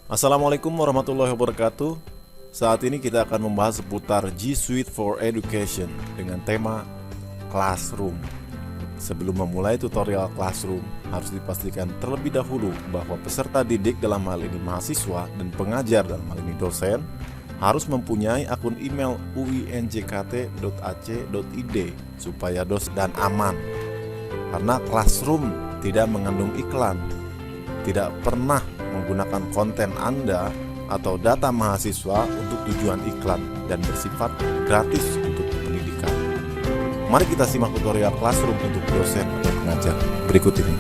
Assalamualaikum warahmatullahi wabarakatuh. Saat ini kita akan membahas seputar G Suite for Education dengan tema Classroom. Sebelum memulai tutorial Classroom, harus dipastikan terlebih dahulu bahwa peserta didik dalam hal ini mahasiswa dan pengajar dalam hal ini dosen harus mempunyai akun email uinjkt.ac.id supaya dos dan aman. Karena Classroom tidak mengandung iklan, tidak pernah menggunakan konten Anda atau data mahasiswa untuk tujuan iklan dan bersifat gratis untuk pendidikan. Mari kita simak tutorial Classroom untuk dosen atau pengajar berikut ini.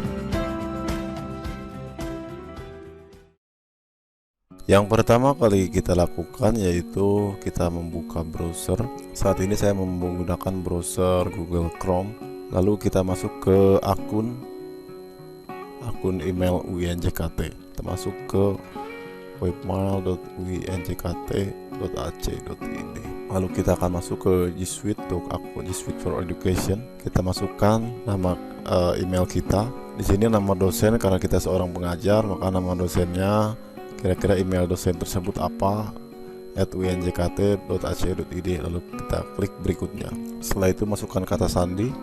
Yang pertama kali kita lakukan yaitu kita membuka browser. Saat ini saya menggunakan browser Google Chrome. Lalu kita masuk ke akun email UINJKT. Kita masuk ke webmail.uinjkt.ac.id. Lalu kita akan masuk ke G Suite untuk akun G Suite for Education. Kita masukkan nama email kita. Di sini nama dosen karena kita seorang pengajar, maka nama dosennya kira-kira email dosen tersebut apa @uinjkt.ac.id. Lalu kita klik berikutnya. Setelah itu masukkan kata sandi.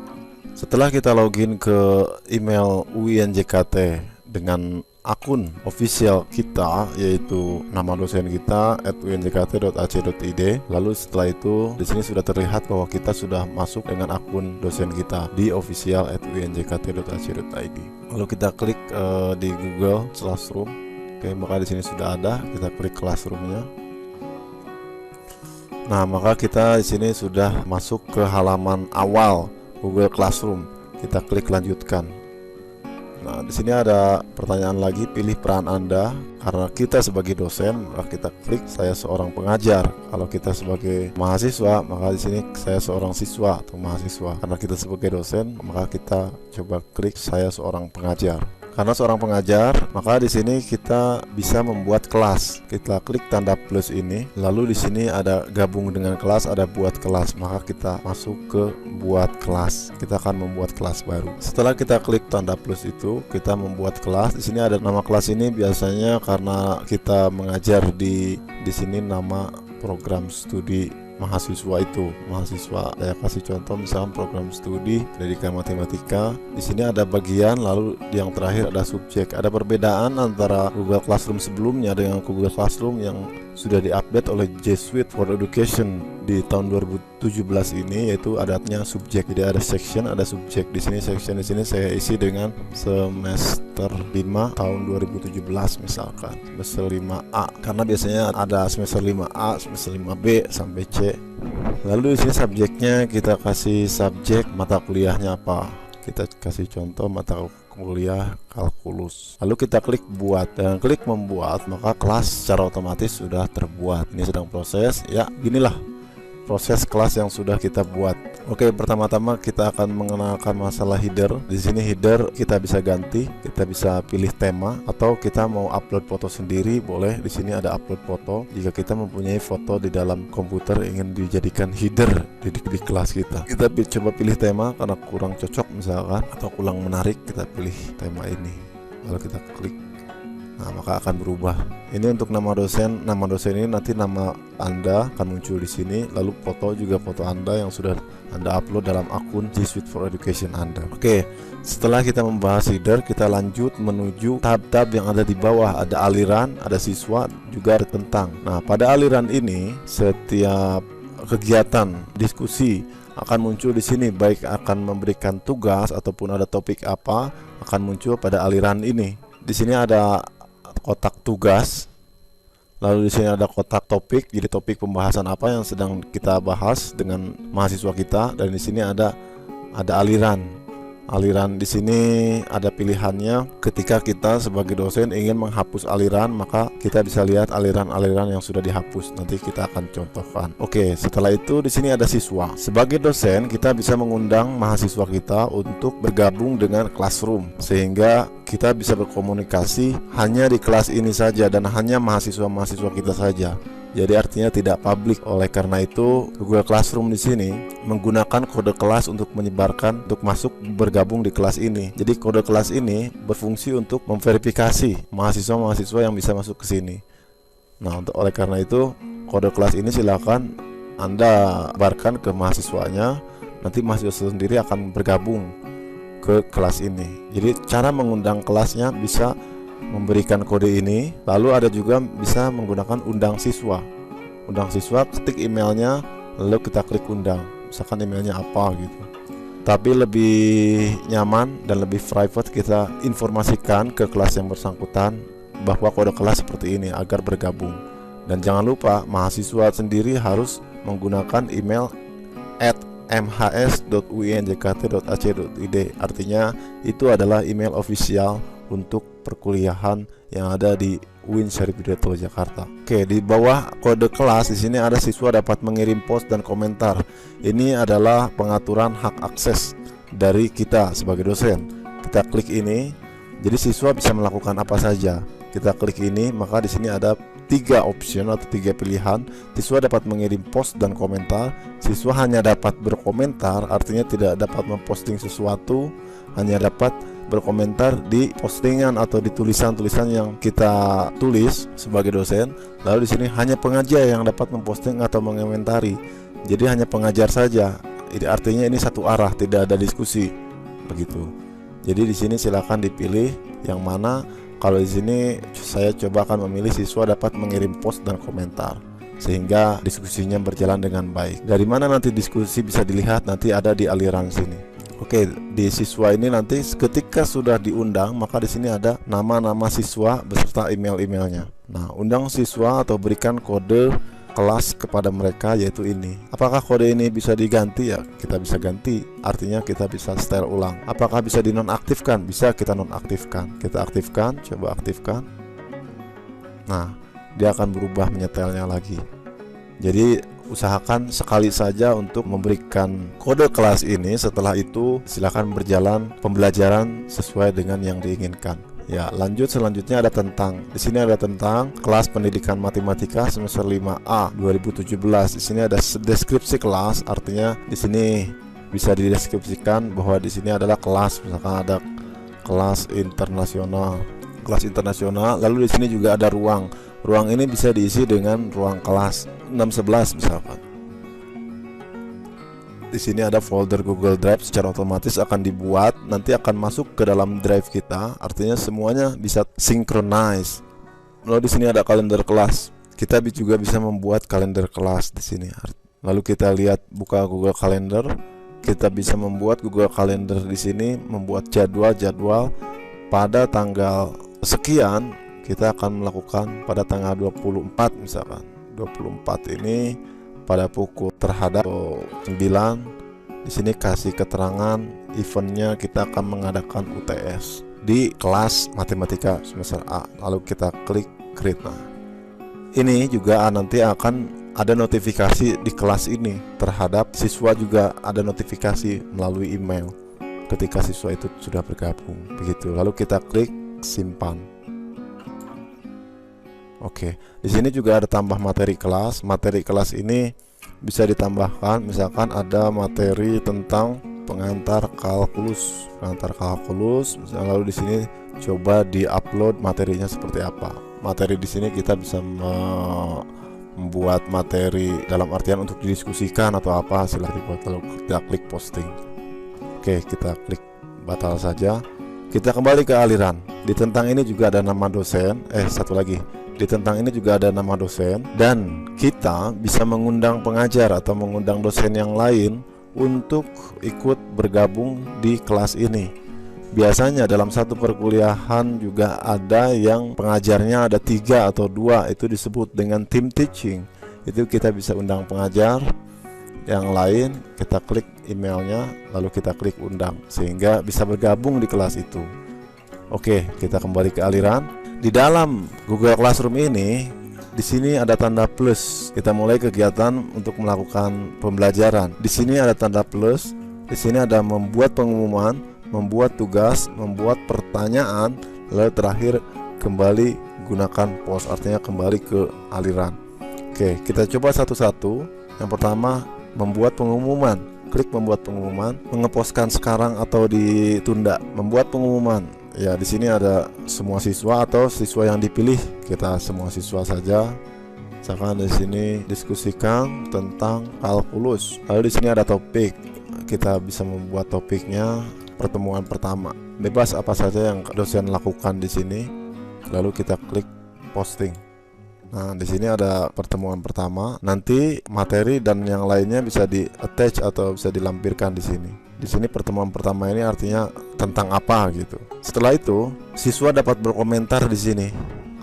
Setelah kita login ke email UINJKT dengan akun official kita, yaitu nama dosen kita @uinjkt.ac.id. Lalu setelah itu di sini sudah terlihat bahwa kita sudah masuk dengan akun dosen kita di official @uinjkt.ac.id. Lalu kita klik di Google Classroom. Oke, maka di sini sudah ada. Kita klik Classroomnya. Nah, maka kita di sini sudah masuk ke halaman awal Google Classroom. Kita klik lanjutkan. Nah, di sini ada pertanyaan lagi, pilih peran Anda. Karena kita sebagai dosen, maka kita klik saya seorang pengajar. Kalau kita sebagai mahasiswa, maka di sini saya seorang siswa atau mahasiswa. Karena kita sebagai dosen, maka kita coba klik saya seorang pengajar. Karena seorang pengajar, maka di sini kita bisa membuat kelas. Kita klik tanda plus ini, lalu di sini ada gabung dengan kelas, ada buat kelas. Maka kita masuk ke buat kelas. Kita akan membuat kelas baru. Setelah kita klik tanda plus itu, kita membuat kelas. Di sini ada nama kelas ini biasanya karena kita mengajar di sini nama program studi mahasiswa itu. Mahasiswa, saya kasih contoh misalnya program studi pendidikan matematika. Di sini ada bagian, lalu yang terakhir ada subjek. Ada perbedaan antara Google Classroom sebelumnya dengan Google Classroom yang sudah diupdate oleh G Suite for Education di tahun 2017 ini, yaitu adatnya subjek. Jadi ada section, ada subjek. Di sini section, di sini saya isi dengan semester 5 tahun 2017 misalkan. Semester 5A. Karena biasanya ada semester 5A, semester 5B sampai C. Lalu di sini subjeknya kita kasih subjek mata kuliahnya apa. Kita kasih contoh mata kuliah kalkulus. Lalu kita klik buat. Dengan klik membuat, maka kelas secara otomatis sudah terbuat. Ini sedang proses. Ya, inilah proses kelas yang sudah kita buat. Oke, pertama-tama kita akan mengenalkan masalah header. Di sini header kita bisa ganti, kita bisa pilih tema, atau kita mau upload foto sendiri boleh. Di sini ada upload foto. Jika kita mempunyai foto di dalam komputer ingin dijadikan header di kelas kita, kita coba pilih tema karena kurang cocok misalkan atau kurang menarik, kita pilih tema ini. Lalu kita klik. Nah, maka akan berubah. Ini untuk nama dosen. Nama dosen ini nanti nama Anda akan muncul di sini. Lalu foto juga foto Anda yang sudah Anda upload dalam akun G Suite for Education Anda. Oke, setelah kita membahas header, kita lanjut menuju tab-tab yang ada di bawah. Ada aliran, ada siswa, juga ada tentang. Nah, pada aliran ini setiap kegiatan diskusi akan muncul di sini, baik akan memberikan tugas ataupun ada topik apa akan muncul pada aliran ini. Di sini ada kotak tugas, lalu di sini ada kotak topik, jadi topik pembahasan apa yang sedang kita bahas dengan mahasiswa kita, dan di sini ada aliran. Aliran di sini ada pilihannya. Ketika kita sebagai dosen ingin menghapus aliran, maka kita bisa lihat aliran-aliran yang sudah dihapus. Nanti kita akan contohkan. Oke, setelah itu di sini ada siswa. Sebagai dosen kita bisa mengundang mahasiswa kita untuk bergabung dengan Classroom, sehingga kita bisa berkomunikasi hanya di kelas ini saja dan hanya mahasiswa-mahasiswa kita saja. Jadi artinya tidak publik. Oleh karena itu Google Classroom di sini menggunakan kode kelas untuk menyebarkan untuk masuk bergabung di kelas ini. Jadi kode kelas ini berfungsi untuk memverifikasi mahasiswa-mahasiswa yang bisa masuk ke sini. Nah, oleh karena itu kode kelas ini silakan Anda sebarkan ke mahasiswanya. Nanti mahasiswa sendiri akan bergabung ke kelas ini. Jadi cara mengundang kelasnya bisa memberikan kode ini. Lalu ada juga bisa menggunakan undang siswa. Undang siswa, ketik emailnya, lalu kita klik undang. Misalkan emailnya apa gitu. Tapi lebih nyaman dan lebih private kita informasikan ke kelas yang bersangkutan bahwa kode kelas seperti ini agar bergabung. Dan jangan lupa mahasiswa sendiri harus menggunakan email @mhs.uinjkt.ac.id. Artinya itu adalah email official untuk perkuliahan yang ada di UIN Syarif Hidayatullah Jakarta. Oke, di bawah kode kelas di sini ada siswa dapat mengirim post dan komentar. Ini adalah pengaturan hak akses dari kita sebagai dosen. Kita klik ini, jadi siswa bisa melakukan apa saja. Kita klik ini, maka di sini ada 3 option atau 3 pilihan. Siswa dapat mengirim post dan komentar. Siswa hanya dapat berkomentar, artinya tidak dapat memposting sesuatu, hanya dapat berkomentar di postingan atau di tulisan-tulisan yang kita tulis sebagai dosen. Lalu di sini hanya pengajar yang dapat memposting atau mengomentari. Jadi hanya pengajar saja. Ini artinya ini satu arah, tidak ada diskusi. Begitu. Jadi di sini silakan dipilih yang mana. Kalau di sini saya coba akan memilih siswa dapat mengirim post dan komentar sehingga diskusinya berjalan dengan baik. Dari mana nanti diskusi bisa dilihat, nanti ada di aliran sini. Oke, di siswa ini nanti ketika sudah diundang, maka di sini ada nama-nama siswa beserta email-emailnya. Nah, undang siswa atau berikan kode kelas kepada mereka, yaitu ini. Apakah kode ini bisa diganti? Ya, kita bisa ganti. Artinya kita bisa setel ulang. Apakah bisa dinonaktifkan? Bisa kita nonaktifkan. Kita aktifkan, coba aktifkan. Nah, dia akan berubah menyetelnya lagi. Jadi usahakan sekali saja untuk memberikan kode kelas ini. Setelah itu silakan berjalan pembelajaran sesuai dengan yang diinginkan. Ya, lanjut selanjutnya ada tentang. Di sini ada tentang kelas pendidikan matematika semester 5A 2017. Di sini ada deskripsi kelas, artinya di sini bisa dideskripsikan bahwa di sini adalah kelas, misalkan ada kelas internasional. Lalu di sini juga ada ruang. Ruang ini bisa diisi dengan ruang kelas 611 misalkan. Di sini ada folder Google Drive, secara otomatis akan dibuat, nanti akan masuk ke dalam drive kita. Artinya semuanya bisa synchronize. Lalu di sini ada kalender kelas. Kita juga bisa membuat kalender kelas di sini. Lalu kita lihat, buka Google Calendar. Kita bisa membuat Google Calendar di sini, membuat jadwal pada tanggal sekian. Kita akan melakukan pada tanggal 24 misalkan. 24 ini pada pukul terhadap 9. Di sini kasih keterangan eventnya, kita akan mengadakan UTS di kelas matematika semester A. Lalu kita klik create. Nah, ini juga nanti akan ada notifikasi di kelas ini terhadap siswa, juga ada notifikasi melalui email ketika siswa itu sudah bergabung. Begitu. Lalu kita klik simpan. Oke, di sini juga ada tambah materi kelas. Materi kelas ini bisa ditambahkan, misalkan ada materi tentang pengantar kalkulus. Lalu di sini coba diupload materinya seperti apa. Materi di sini kita bisa membuat materi dalam artian untuk didiskusikan atau apa, silahkan dibuat. Lalu kita klik posting. Oke, kita klik batal saja. Kita kembali ke aliran. Di tentang ini juga ada nama dosen. Satu lagi. Di tentang ini juga ada nama dosen, dan kita bisa mengundang pengajar atau mengundang dosen yang lain untuk ikut bergabung di kelas ini. Biasanya dalam satu perkuliahan juga ada yang pengajarnya ada 3 atau 2, itu disebut dengan team teaching. Itu kita bisa undang pengajar yang lain, kita klik emailnya, lalu kita klik undang, sehingga bisa bergabung di kelas itu. Oke, kita kembali ke aliran. Di dalam Google Classroom ini, di sini ada tanda plus. Kita mulai kegiatan untuk melakukan pembelajaran. Di sini ada tanda plus. Di sini ada membuat pengumuman, membuat tugas, membuat pertanyaan, lalu terakhir kembali gunakan post, artinya kembali ke aliran. Oke, kita coba satu-satu. Yang pertama, membuat pengumuman. Klik membuat pengumuman, mengepostkan sekarang atau ditunda. Membuat pengumuman. Ya, di sini ada semua siswa atau siswa yang dipilih. Kita semua siswa saja. Misalkan di sini diskusikan tentang kalkulus. Lalu di sini ada topik. Kita bisa membuat topiknya pertemuan pertama. Bebas apa saja yang dosen lakukan di sini. Lalu kita klik posting. Nah, di sini ada pertemuan pertama. Nanti materi dan yang lainnya bisa di attach atau bisa dilampirkan di sini. Di sini pertemuan pertama ini artinya tentang apa gitu. Setelah itu, siswa dapat berkomentar di sini.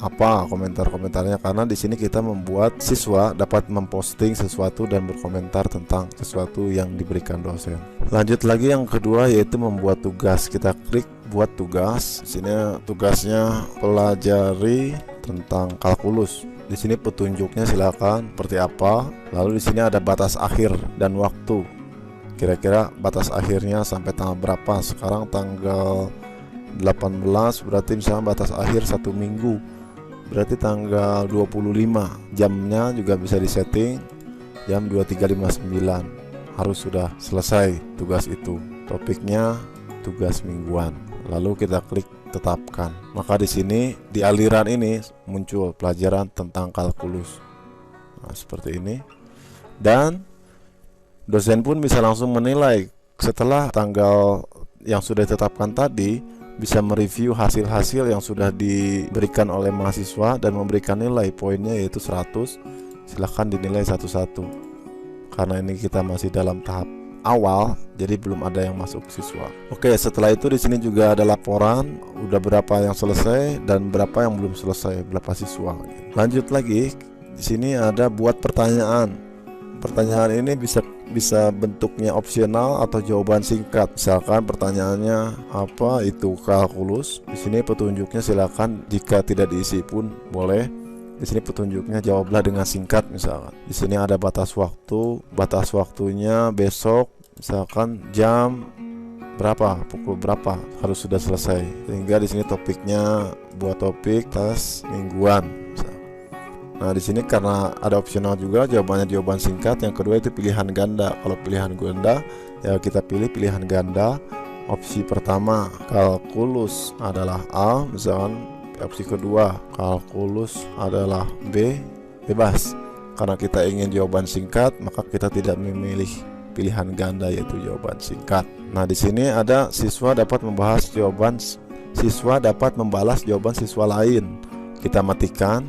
Apa komentar-komentarnya? Karena di sini kita membuat siswa dapat memposting sesuatu dan berkomentar tentang sesuatu yang diberikan dosen. Lanjut lagi yang kedua yaitu membuat tugas. Kita klik buat tugas. Di sini tugasnya pelajari tentang kalkulus. Di sini petunjuknya silakan seperti apa. Lalu di sini ada batas akhir dan waktu. Kira-kira batas akhirnya sampai tanggal berapa? Sekarang tanggal 18, berarti misalnya batas akhir 1 minggu. Berarti tanggal 25. Jamnya juga bisa disetting jam 23.59. Harus sudah selesai tugas itu. Topiknya tugas mingguan. Lalu kita klik tetapkan. Maka di sini di aliran ini muncul pelajaran tentang kalkulus. Nah, seperti ini. Dan dosen pun bisa langsung menilai setelah tanggal yang sudah ditetapkan tadi, bisa mereview hasil-hasil yang sudah diberikan oleh mahasiswa dan memberikan nilai. Poinnya yaitu 100. Silahkan dinilai satu-satu. Karena ini kita masih dalam tahap awal, jadi belum ada yang masuk siswa. Oke, setelah itu di sini juga ada laporan udah berapa yang selesai dan berapa yang belum selesai, berapa siswa. Lanjut lagi, di sini ada buat pertanyaan. Pertanyaan ini bisa bentuknya opsional atau jawaban singkat. Misalkan pertanyaannya apa itu kalkulus. Di sini petunjuknya silakan, jika tidak diisi pun boleh. Di sini petunjuknya jawablah dengan singkat misalkan. Di sini ada batas waktu. Batas waktunya besok, misalkan jam berapa, pukul berapa harus sudah selesai. Sehingga di sini topiknya buat topik tes mingguan. Nah, di sini karena ada opsional juga, jawabannya jawaban singkat. Yang kedua itu pilihan ganda. Kalau pilihan ganda, ya kita pilih pilihan ganda. Opsi pertama kalkulus adalah A, misalkan. Opsi kedua kalkulus adalah B, bebas. Karena kita ingin jawaban singkat, maka kita tidak memilih pilihan ganda yaitu jawaban singkat. Nah, di sini ada siswa dapat membalas jawaban siswa lain. Kita matikan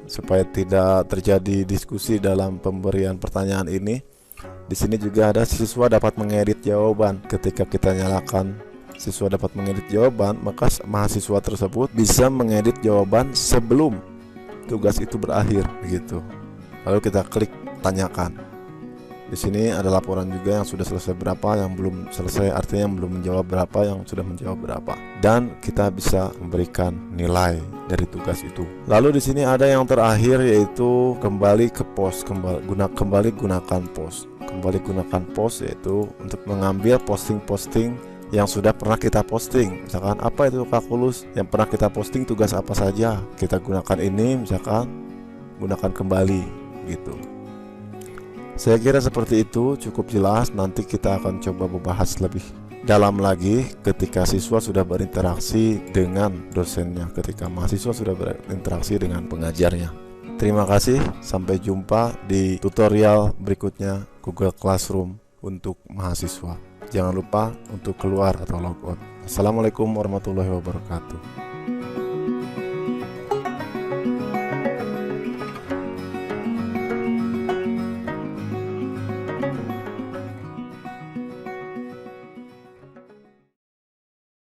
supaya tidak terjadi diskusi dalam pemberian pertanyaan ini. Di sini juga ada siswa dapat mengedit jawaban. Ketika kita nyalakan siswa dapat mengedit jawaban, maka mahasiswa tersebut bisa mengedit jawaban sebelum tugas itu berakhir begitu. Lalu kita klik tanyakan. Di sini ada laporan juga yang sudah selesai berapa, yang belum selesai artinya yang belum menjawab berapa, yang sudah menjawab berapa. Dan kita bisa memberikan nilai dari tugas itu. Lalu di sini ada yang terakhir yaitu kembali ke pos, kembali gunakan pos. Kembali gunakan pos yaitu untuk mengambil posting-posting yang sudah pernah kita posting. Misalkan apa itu kalkulus yang pernah kita posting, tugas apa saja, kita gunakan ini, misalkan gunakan kembali gitu. Saya kira seperti itu cukup jelas. Nanti kita akan coba membahas lebih dalam lagi ketika siswa sudah berinteraksi dengan dosennya, ketika mahasiswa sudah berinteraksi dengan pengajarnya. Terima kasih, sampai jumpa di tutorial berikutnya Google Classroom untuk mahasiswa. Jangan lupa untuk keluar atau logout. Assalamualaikum warahmatullahi wabarakatuh.